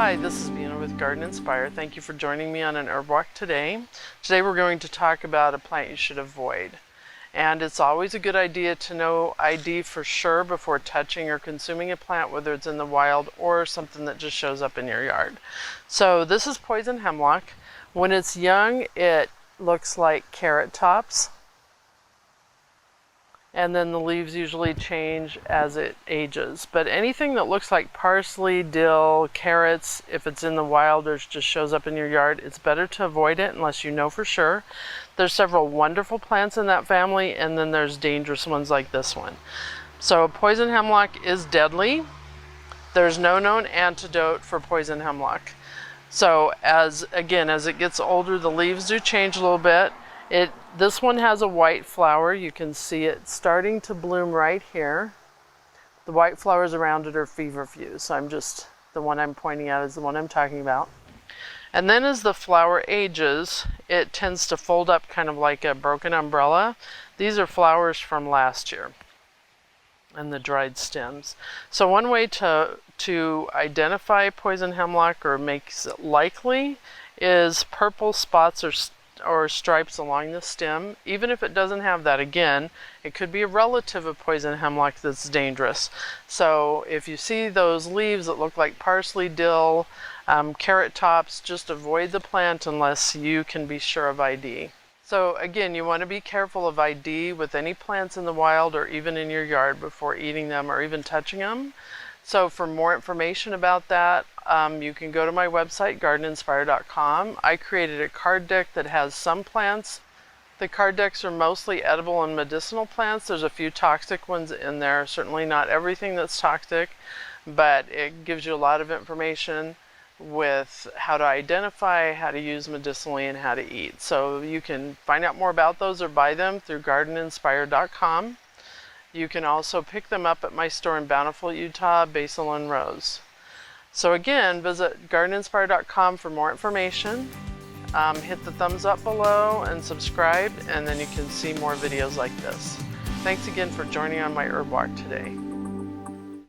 Hi, this is Bina with Garden Inspire. Thank you for joining me on an herb walk today. Today we're going to talk about a plant you should avoid. And it's always a good idea to know ID for sure before touching or consuming a plant, whether it's in the wild or something that just shows up in your yard. So this is poison hemlock. When it's young, it looks like carrot tops. And then the leaves usually change as it ages. But anything that looks like parsley, dill, carrots, if it's in the wild or just shows up in your yard, it's better to avoid it unless you know for sure. There's several wonderful plants in that family, and then there's dangerous ones like this one. So poison hemlock is deadly. There's no known antidote for poison hemlock. So as it gets older, the leaves do change a little bit. This one has a white flower. You can see it starting to bloom right here. The white flowers around it are feverfew, so the one I'm pointing at is the one I'm talking about. And then as the flower ages, it tends to fold up kind of like a broken umbrella. These are flowers from last year and the dried stems. So one way to identify poison hemlock or makes it likely is purple spots or stripes along the stem. Even if it doesn't have that, again, it could be a relative of poison hemlock that's dangerous. So if you see those leaves that look like parsley, dill, carrot tops, just avoid the plant unless you can be sure of ID. So again, you want to be careful of ID with any plants in the wild or even in your yard before eating them or even touching them. So for more information about that, you can go to my website, gardeninspire.com. I created a card deck that has some plants. The card decks are mostly edible and medicinal plants. There's a few toxic ones in there. Certainly not everything that's toxic, but it gives you a lot of information with how to identify, how to use medicinally, and how to eat. So you can find out more about those or buy them through gardeninspire.com. You can also pick them up at my store in Bountiful, Utah, Basil and Rose. So again, visit gardeninspire.com for more information. Hit the thumbs up below and subscribe, and then you can see more videos like this. Thanks again for joining on my herb walk today.